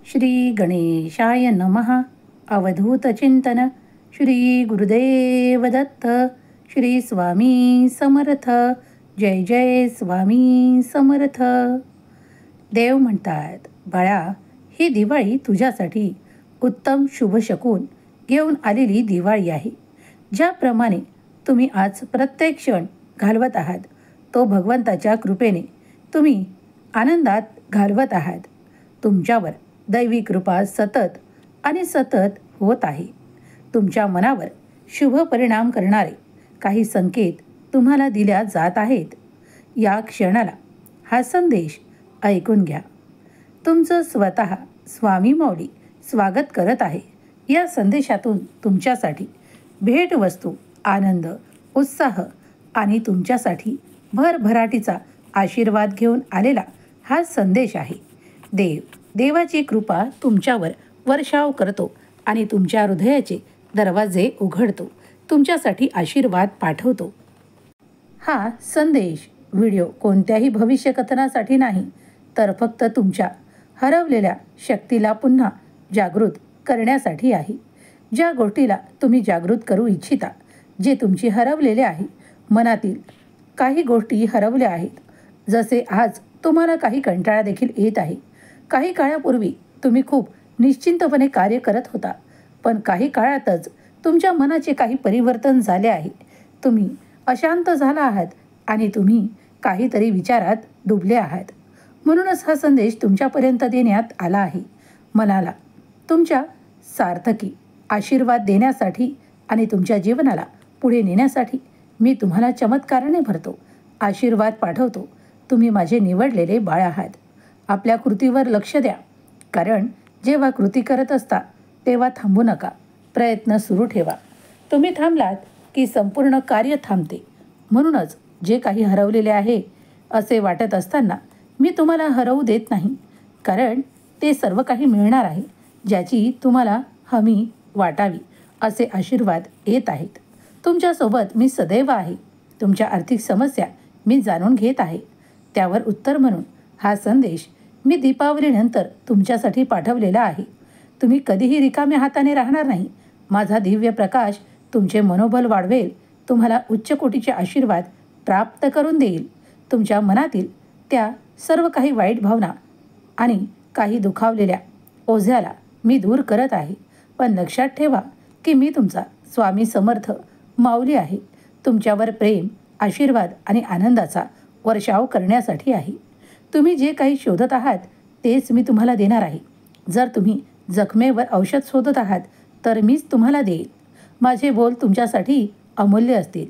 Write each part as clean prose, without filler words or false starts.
श्री गणेशाय नमः. अवधूत चिंतन. श्री गुरुदेव दत्त. श्री स्वामी समर्थ. जय जय स्वामी समर्थ. देव म्हणतात, बाळा, ही दिवाळी तुझ्यासाठी उत्तम शुभ शकून घेऊन आलेली दिवाळी आहे. ज्याप्रमाणे तुम्ही आज प्रत्येक क्षण घालवत आहात तो भगवंताच्या कृपेने तुम्ही आनंदात घालवत आहात. तुमच्यावर दैवी कृपा सतत आणि सतत होत आहे. तुमच्या मनावर शुभ परिणाम करणारे काही संकेत तुम्हाला दिल्या जात आहेत. या क्षणाला हा संदेश ऐकून घ्या. तुमचं स्वतः स्वामी माऊली स्वागत करत आहे. या संदेशातून तुमच्यासाठी भेटवस्तू, आनंद, उत्साह आणि तुमच्यासाठी भरभराटीचा आशीर्वाद घेऊन आलेला हा संदेश आहे. देवाची कृपा तुमच्यावर वर्षाव करतो आणि तुमच्या हृदयाचे दरवाजे उघडतो, तुमच्यासाठी आशीर्वाद पाठवतो. हा संदेश व्हिडिओ कोणत्याही भविष्यकथनासाठी नाही, तर फक्त तुमच्या हरवलेल्या शक्तीला पुन्हा जागृत करण्यासाठी आहे. ज्या गोष्टीला तुम्ही जागृत करू इच्छिता, जे तुमची हरवलेले आहे, मनातील काही गोष्टी हरवल्या आहेत. जसे आज तुम्हाला काही कंटाळा देखील येत आहे. काही काळापूर्वी तुम्ही खूप निश्चिंतपणे कार्य करत होता, पण काही काळातच तुमच्या मनाचे काही परिवर्तन झाले आहे. तुम्ही अशांत झाला आहात आणि तुम्ही काहीतरी विचारात डुबले आहात. म्हणूनच हा संदेश तुमच्यापर्यंत देण्यात आला आहे. मनाला तुमच्या सार्थकी आशीर्वाद देण्यासाठी आणि तुमच्या जीवनाला पुढे नेण्यासाठी मी तुम्हाला चमत्काराने भरतो, आशीर्वाद पाठवतो. तुम्ही माझे निवडलेले बाळ आहात. आपल्या कृतीवर लक्ष द्या, कारण जेव्हा कृती करत असता तेव्हा थांबू नका. प्रयत्न सुरू ठेवा. तुम्ही थांबलात की संपूर्ण कार्य थांबते. म्हणूनच जे काही हरवलेले आहे असे वाटत असताना मी तुम्हाला हरवू देत नाही, कारण ते सर्व काही मिळणार आहे, ज्याची तुम्हाला हमी वाटावी असे आशीर्वाद येत आहेत. तुमच्यासोबत मी सदैव आहे. तुमच्या आर्थिक समस्या मी जाणून घेत आहे. त्यावर उत्तर म्हणून हा संदेश मी दीपावलीनंतर तुमच्यासाठी पाठवलेला आहे. तुम्ही कधीही रिकाम्या हाताने राहणार नाही. माझा दिव्य प्रकाश तुमचे मनोबल वाढवेल, तुम्हाला उच्च कोटीचे आशीर्वाद प्राप्त करून देईल. तुमच्या मनातील त्या सर्व काही वाईट भावना आणि काही दुखावलेल्या ओझ्याला मी दूर करत आहे. पण लक्षात ठेवा की मी तुमचा स्वामी समर्थ माऊली आहे. तुमच्यावर प्रेम, आशीर्वाद आणि आनंदाचा वर्षाव करण्यासाठी आहे. तुम्ही जे काही शोधत आहात तेच मी तुम्हाला देणार आहे. जर तुम्ही जखमेवर औषध शोधत आहात तर मीच तुम्हाला देईल. माझे बोल तुमच्यासाठी अमूल्य असतील.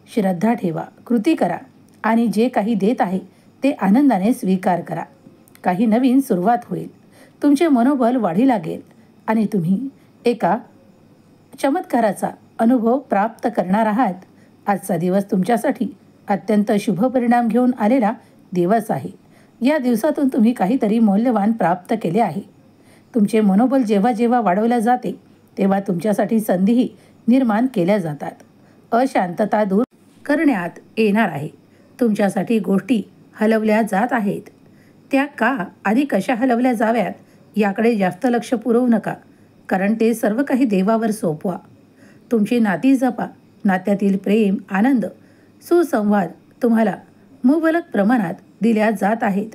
श्रद्धा ठेवा, कृती करा आणि जे काही देत आहे ते आनंदाने स्वीकार करा. काही नवीन सुरुवात होईल. तुमचे मनोबल वाढी लागेल आणि तुम्ही एका चमत्काराचा अनुभव प्राप्त करणार आहात. आजचा दिवस तुमच्यासाठी अत्यंत शुभ परिणाम घेऊन आलेला दिवस आहे. या दिवसातून तुम्ही काहीतरी मौल्यवान प्राप्त केले आहे. तुमचे मनोबल जेव्हा जेव्हा वाढवले जाते तेव्हा तुमच्यासाठी संधीही निर्माण केल्या जातात. अशांतता दूर करण्यात येणार आहे. तुमच्यासाठी गोष्टी हलवल्या जात आहेत. त्या का आणि कशा हलवल्या जाव्यात याकडे जास्त लक्ष पुरवू नका, कारण ते सर्व काही देवावर सोपवा. तुमची नाती जपा. नात्यातील प्रेम, आनंद, सुसंवाद तुम्हाला मुबलक प्रमाणात दिल्या जात आहेत.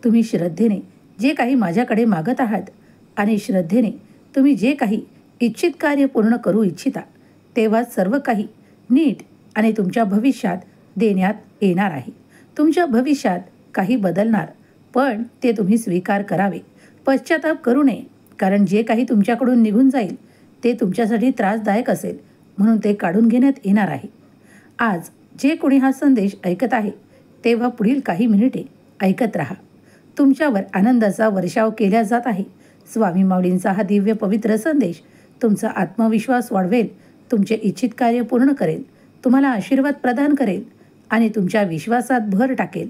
तुम्ही श्रद्धेने जे काही माझ्याकडे मागत आहात आणि श्रद्धेने तुम्ही जे काही इच्छित कार्य पूर्ण करू इच्छिता तेव्हा सर्व काही नीट आणि तुमच्या भविष्यात देण्यात येणार आहे. तुमच्या भविष्यात काही बदलणार, पण ते तुम्ही स्वीकार करावे. पश्चाताप करू नये, कारण जे काही तुमच्याकडून निघून जाईल ते तुमच्यासाठी त्रासदायक असेल, म्हणून ते काढून घेण्यात येणार आहे. आज जे कोणी हा संदेश ऐकत आहे तेव्हा पुढील काही मिनिटे ऐकत राहा. तुमच्यावर आनंदाचा वर्षाव केला जात आहे. स्वामी माऊलींचा हा दिव्य पवित्र संदेश तुमचा आत्मविश्वास वाढवेल, तुमचे इच्छित कार्य पूर्ण करेल, तुम्हाला आशीर्वाद प्रदान करेल आणि तुमच्या विश्वासात भर टाकेल.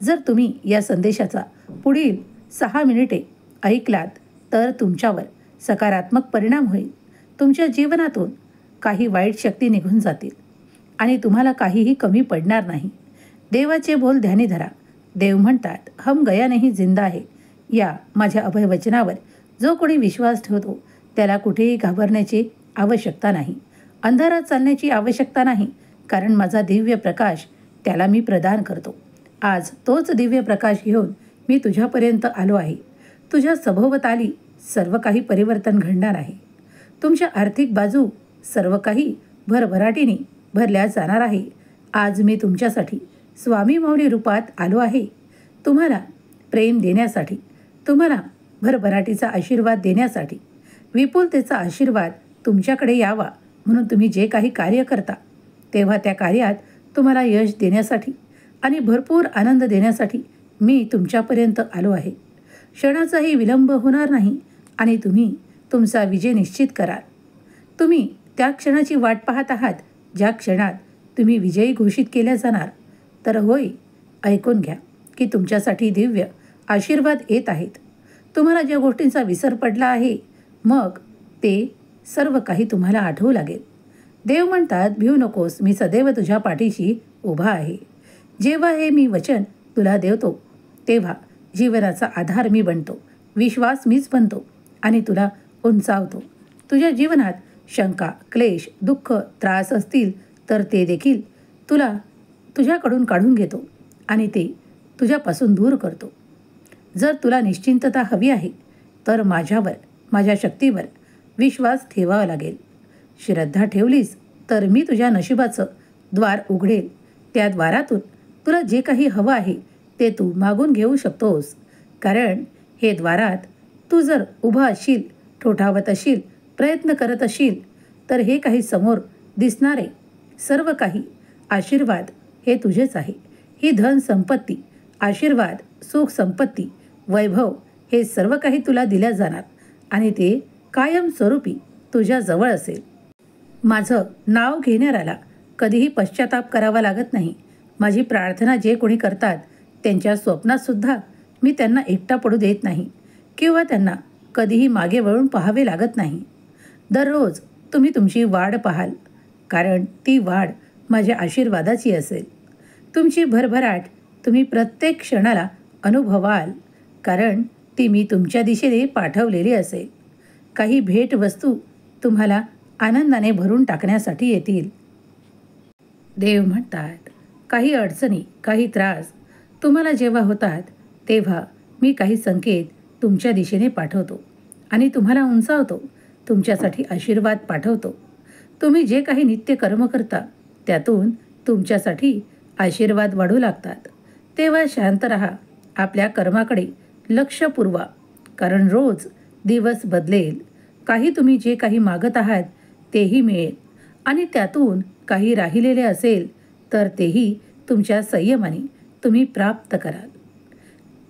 जर तुम्ही या संदेशाचा पुढील 6 मिनिटे ऐकलात तर तुमच्यावर सकारात्मक परिणाम होईल. तुमच्या जीवनातून काही वाईट शक्ती निघून जातील आणि तुम्हाला काहीही कमी पडणार नाही. देवाचे बोल ध्यानी धरा. देव म्हणतात, हम गया नहीं जिंदा है. या माझ्या अभयवचनावर जो कोणी विश्वास ठेवतो त्याला कुठेही घाबरण्याची आवश्यकता नाही, अंधारात चालण्याची आवश्यकता नाही, कारण माझा दिव्य प्रकाश त्याला मी प्रदान करतो. आज तोच दिव्य प्रकाश घेऊन मी तुझ्यापर्यंत आलो आहे. तुझ्या सभोवताली सर्व काही परिवर्तन घडणार आहे. तुमच्या आर्थिक बाजू सर्व काही भरभराटीने भरल्या जाणार आहे. आज मी तुमच्यासाठी स्वामी माऊली रूपात आलो आहे. तुम्हाला प्रेम देण्यासाठी, तुम्हाला भरभराटीचा आशीर्वाद देण्यासाठी, विपुलतेचा आशीर्वाद तुमच्याकडे यावा म्हणून तुम्ही जे काही कार्य करता तेव्हा त्या कार्यात तुम्हाला यश देण्यासाठी आणि भरपूर आनंद देण्यासाठी मी तुमच्यापर्यंत आलो आहे. क्षणाचाही विलंब होणार नाही आणि तुम्ही तुमचा विजय निश्चित कराल. तुम्ही त्या क्षणाची वाट पाहत आहात ज्या क्षणात तुम्ही विजयी घोषित केल्या जाणार. तर होय, ऐकून घ्या की तुमच्यासाठी दिव्य आशीर्वाद येत आहेत. तुम्हाला ज्या गोष्टींचा विसर पडला आहे मग ते सर्व काही तुम्हाला आठवू लागेल. देव म्हणतात, भिऊ नकोस, मी सदैव तुझ्या पाठीशी उभा आहे. जेव्हा हे मी वचन तुला देतो तेव्हा जीवनाचा आधार मी बनतो, विश्वास मीच बनतो आणि तुला उंचावतो. तुझ्या जीवनात शंका, क्लेश, दुःख, त्रास असतील तर ते देखील तुझ्याकडून काढून घेतो आणि ते तुझ्यापासून दूर करतो. जर तुला निश्चिंतता हवी आहे तर माझ्यावर, माझ्या शक्तीवर विश्वास ठेवावा लागेल. श्रद्धा ठेवलीस तर मी तुझ्या नशिबाचं द्वार उघडेल. त्या द्वारातून तुला जे काही हवं आहे ते तू मागून घेऊ शकतोस. कारण हे द्वारात तू जर उभा असशील, ठोठावत असशील, प्रयत्न करत असशील तर हे काही समोर दिसणारे सर्व काही आशीर्वाद हे तुझेच आहे. ही धन संपत्ती, आशीर्वाद, सुख संपत्ती, वैभव हे सर्व काही तुला दिल्या जाणार आणि ते कायमस्वरूपी तुझ्या जवळ असेल. माझं नाव घेणाऱ्याला कधीही पश्चाताप करावा लागत नाही. माझी प्रार्थना जे कोणी करतात त्यांच्या स्वप्नातसुद्धा मी त्यांना एकटा पडू देत नाही किंवा त्यांना कधीही मागे वळून पाहावे लागत नाही. दररोज तुम्ही तुमची वाढ पाहाल, कारण ती वाढ माझ्या आशीर्वादाची असेल. तुमची भरभराट तुम्ही प्रत्येक क्षणाला अनुभवाल, कारण ती मी तुमच्या दिशेने पाठवलेली असेल. काही भेटवस्तू तुम्हाला आनंदाने भरून टाकण्यासाठी येतील. देव म्हणतात, काही अडचणी, काही त्रास तुम्हाला जेव्हा होतात तेव्हा मी काही संकेत तुमच्या दिशेने पाठवतो आणि तुम्हाला उंचावतो, तुमच्यासाठी आशीर्वाद पाठवतो. तुम्ही जे काही नित्य कर्म करता त्यातून तुमच्यासाठी आशीर्वाद वाढू लागतात. तेव्हा शांत रहा, आपल्या कर्माकडे लक्ष पुरवा, कारण रोज दिवस बदलेल. काही तुम्ही जे काही मागत आहात तेही मिळेल आणि त्यातून काही राहिलेले असेल तर तेही तुमच्या संयमाने तुम्ही प्राप्त कराल.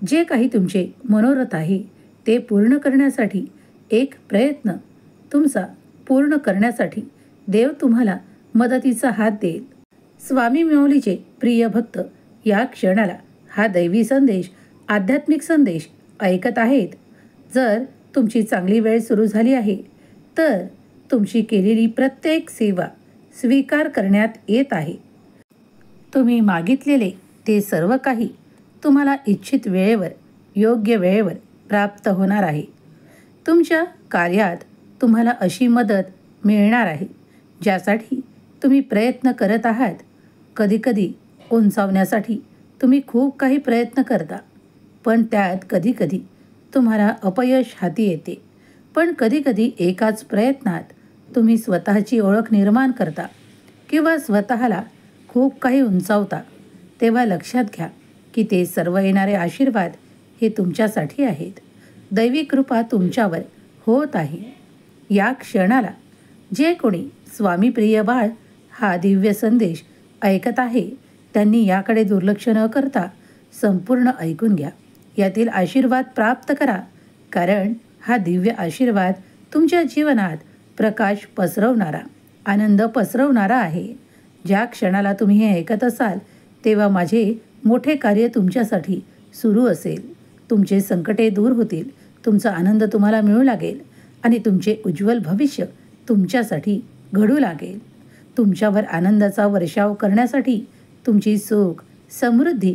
जे काही तुमचे मनोरथ आहे ते पूर्ण करण्यासाठी, एक प्रयत्न तुमचा पूर्ण करण्यासाठी देव तुम्हाला मदतीचा हात देईल. स्वामी माऊलीचे प्रिय भक्त या क्षणाला हा दैवी संदेश, आध्यात्मिक संदेश ऐकत आहेत. जर तुमची चांगली वेळ सुरू झाली आहे तर तुमची केलेली प्रत्येक सेवा स्वीकार करण्यात येत आहे. तुम्ही मागितलेले ते सर्व काही तुम्हाला इच्छित वेळेवर, योग्य वेळेवर प्राप्त होणार आहे. तुमच्या कार्यात तुम्हाला अशी मदत मिळणार आहे ज्यासाठी तुम्ही प्रयत्न करत आहात. कधीकधी उंचावण्यासाठी तुम्ही खूप काही प्रयत्न करता, पण त्यात कधीकधी तुम्हाला अपयश हाती येते. पण कधीकधी एकाच प्रयत्नात तुम्ही स्वतःची ओळख निर्माण करता किंवा स्वतःला खूप काही उंचावता. तेव्हा लक्षात घ्या की ते सर्व येणारे आशीर्वाद हे तुमच्यासाठी आहेत. दैवी कृपा तुमच्यावर होत आहे. या क्षणाला जे कोणी स्वामी प्रिय बाळ हा दिव्य संदेश ऐकत आहे त्यांनी याकडे दुर्लक्ष न करता संपूर्ण ऐकून घ्या. यातील आशीर्वाद प्राप्त करा, कारण हा दिव्य आशीर्वाद तुमच्या जीवनात प्रकाश पसरवणारा, आनंद पसरवणारा आहे. ज्या क्षणाला तुम्ही हे ऐकत असाल तेव्हा माझे मोठे कार्य तुमच्यासाठी सुरू असेल. तुमचे संकटे दूर होतील, तुमचा आनंद तुम्हाला मिळू लागेल आणि तुमचे उज्ज्वल भविष्य तुमच्यासाठी घडू लागेल. तुमच्यावर आनंदाचा वर्षाव करण्यासाठी, तुमची सुख समृद्धी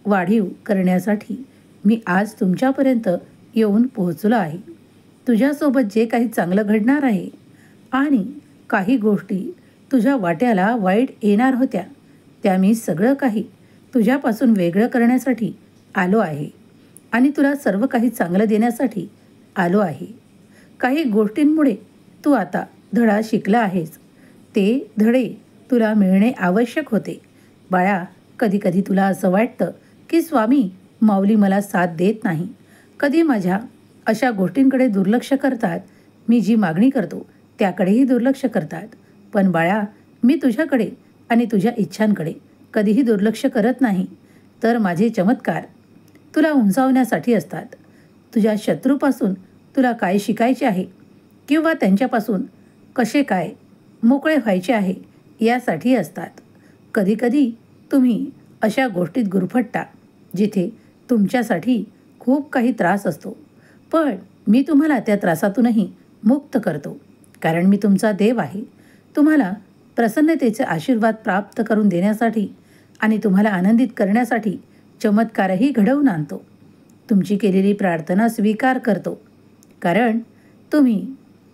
वाढीव करण्यासाठी मी आज तुमच्यापर्यंत येऊन पोहोचलो आहे. तुझ्यासोबत जे काही चांगलं घडणार आहे आणि काही गोष्टी तुझ्या वाट्याला वाईट येणार होत्या, त्या मी सगळं काही तुझ्यापासून वेगळं करण्यासाठी आलो आहे आणि तुला सर्व काही चांगलं देण्यासाठी आलो आहे. काही गोष्टींमुळे तू आता धडा शिकला आहेस. ते धडे तुला मिळणे आवश्यक होते. बाळा, कधीकधी तुला असं वाटतं की स्वामी माऊली मला साथ देत नाही. कधी माझ्या अशा गोष्टींकडे दुर्लक्ष करतात. मी जी मागणी करतो त्याकडेही दुर्लक्ष करतात. पण बाळा, मी तुझ्याकडे आणि तुझ्या इच्छांकडे कधीही दुर्लक्ष करत नाही. तर माझे चमत्कार तुला उंचावण्यासाठी असतात. तुझ्या शत्रूपासून तुला काय शिकायचे आहे किंवा त्यांच्यापासून कसे काय मोकळे व्हायचे आहे यासाठी असतात. कधीकधी तुम्ही अशा गोष्टीत गुरफटता जिथे तुमच्यासाठी खूप काही त्रास असतो. पण मी तुम्हाला त्या त्रासातूनही मुक्त करतो, कारण मी तुमचा देव आहे. तुम्हाला प्रसन्नतेचे आशीर्वाद प्राप्त करून देण्यासाठी आणि तुम्हाला आनंदित करण्यासाठी चमत्कारही घडवून आणतो. तुमची केलेली प्रार्थना स्वीकार करतो, कारण तुम्ही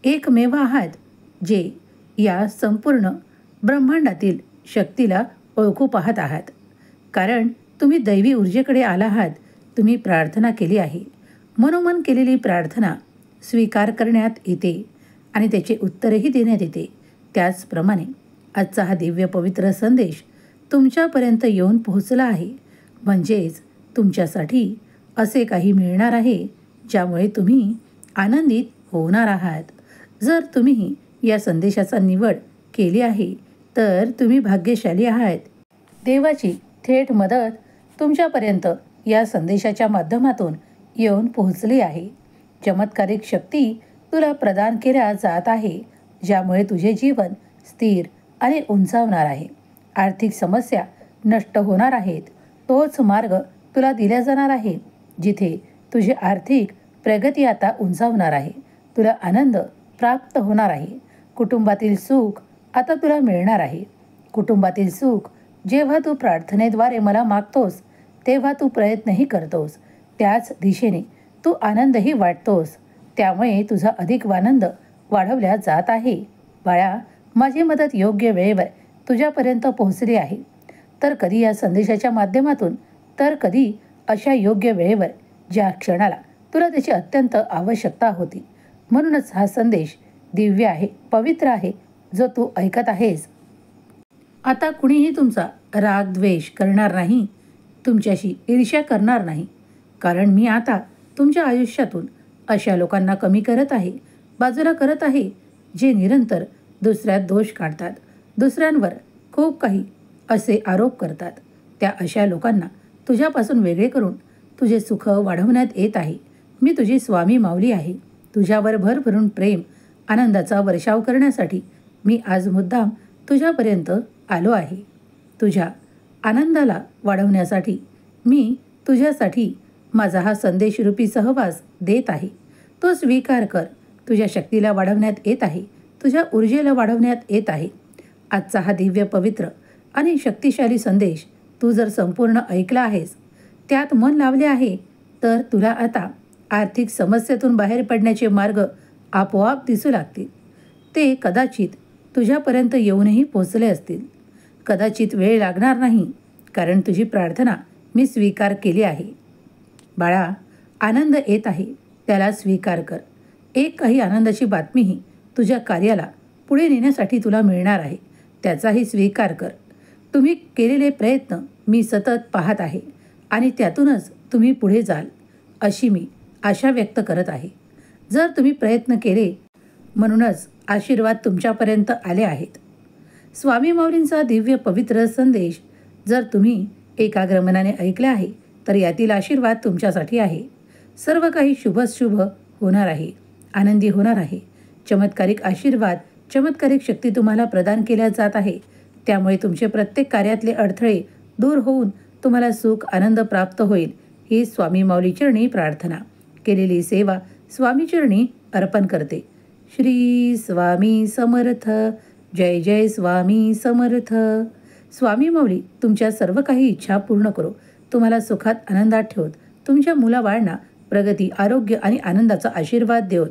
एकमेव आहात जे या संपूर्ण ब्रह्मांडातील शक्तीला ओळखू पाहत आहात. कारण तुम्ही दैवी ऊर्जेकडे आला आहात. तुम्ही प्रार्थना केली आहे. मनोमन केलेली प्रार्थना स्वीकार करण्यात येते आणि त्याचे उत्तरही देण्यात येते. त्याचप्रमाणे आजचा हा दिव्य पवित्र संदेश तुमच्यापर्यंत येऊन पोहोचला आहे. म्हणजेच तुमच्यासाठी असे काही मिळणार आहे ज्यामुळे तुम्ही आनंदित होणार आहात. जर तुम्ही या संदेशाचा निवड केली आहे तर तुम्ही भाग्यशाली आहात. देवाची थेट मदत तुमच्यापर्यंत या संदेशाच्या माध्यमातून येऊन पोहोचली आहे. चमत्कारिक शक्ती तुला प्रदान केल्या जात आहे, ज्यामुळे तुझे जीवन स्थिर आणि उंचावणार आहे. आर्थिक समस्या नष्ट होणार आहेत. तोच मार्ग तुला दिला जाणार आहे जिथे तुझी आर्थिक प्रगती आता उंचावणार आहे. तुला आनंद प्राप्त होणार आहे. कुटुंबातील सुख आता तुला मिळणार आहे. कुटुंबातील सुख जेव्हा तू प्रार्थनेद्वारे मला मागतोस तेव्हा तू प्रयत्नही करतोस. त्याच दिशेने तू आनंदही वाटतोस. त्यामुळे तुझा अधिक आनंद वाढवला जात आहे. बाळा, माझी मदत योग्य वेळेवर तुझ्यापर्यंत पोहोचली आहे. तर कधी या संदेशाच्या माध्यमातून, तर कधी अशा योग्य वेळेवर ज्या क्षणाला तुला त्याची अत्यंत आवश्यकता होती. म्हणूनच हा संदेश दिव्य आहे, पवित्र आहे, जो तू ऐकत आहेस. आता कुणीही तुमचा राग द्वेष करणार नाही, तुमच्याशी ईर्ष्या करणार नाही. कारण मी आता तुमच्या आयुष्यातून अशा लोकांना कमी करत आहे, बाजूला करत आहे, जे निरंतर दुसऱ्यात दोष काढतात, दुसऱ्यांवर खूप काही असे आरोप करतात. त्या अशा लोकांना तुझ्यापासून वेगळे करून तुझे सुख वाढवण्यात येत आहे. मी तुझी स्वामी माऊली आहे. तुझ्यावर भरभरून प्रेम आनंदाचा वर्षाव करण्यासाठी मी आज मुद्दाम तुझ्यापर्यंत आलो आहे. तुझ्या आनंदाला वाढवण्यासाठी मी तुझ्यासाठी माझा हा संदेशरूपी सहवास देत आहे. तो स्वीकार कर. तुझ्या शक्तीला वाढवण्यात येत आहे. तुझ्या ऊर्जेला वाढवण्यात येत आहे. आजचा हा दिव्य पवित्र आणि शक्तिशाली संदेश तू जर संपूर्ण ऐकला आहेस, त्यात मन लावले आहे, तर तुला आता आर्थिक समस्येतून बाहेर पडण्याचे मार्ग आपोआप दिसू लागतील. ते कदाचित तुझ्यापर्यंत येऊनही पोचले असतील. कदाचित वेळ लागणार नाही, कारण तुझी प्रार्थना मी स्वीकार केली आहे. बाळा, आनंद येत आहे, त्याला स्वीकार कर. एक काही आनंदाची बातमीही तुझ्या कार्याला पुढे नेण्यासाठी तुला मिळणार आहे, त्याचाही स्वीकार कर. तुम्ही केलेले प्रयत्न मी सतत पाहत आहे आणि त्यातूनच तुम्ही पुढे जाल, अशी मी आशा व्यक्त करत आहे. जर तुम्ही प्रयत्न केले म्हणूनच आशीर्वाद तुमच्यापर्यंत आले आहेत. स्वामी माऊलींचा दिव्य पवित्र संदेश जर तुम्ही एकाग्र मनाने ऐकला आहे, तर यातील आशीर्वाद तुमच्यासाठी आहे. सर्व काही शुभ होणार आहे, आनंदी होणार आहे. चमत्कारिक आशीर्वाद, चमत्कारिक शक्ती तुम्हाला प्रदान केल्या जात आहे. त्यामुळे तुमचे प्रत्येक कार्यातले अडथळे दूर होऊन तुम्हाला सुख आनंद प्राप्त होईल. ही स्वामी माऊली चरणी प्रार्थना. केलेली सेवा स्वामी चरणी अर्पण करते. श्री स्वामी समर्थ. जय जय स्वामी समर्थ. स्वामी माऊली तुमच्या सर्व काही इच्छा पूर्ण करो. तुम्हाला सुखात आनंदात ठेवत, तुमच्या मुलाबाळांना प्रगती, आरोग्य आणि आनंदाचा आशीर्वाद देवत.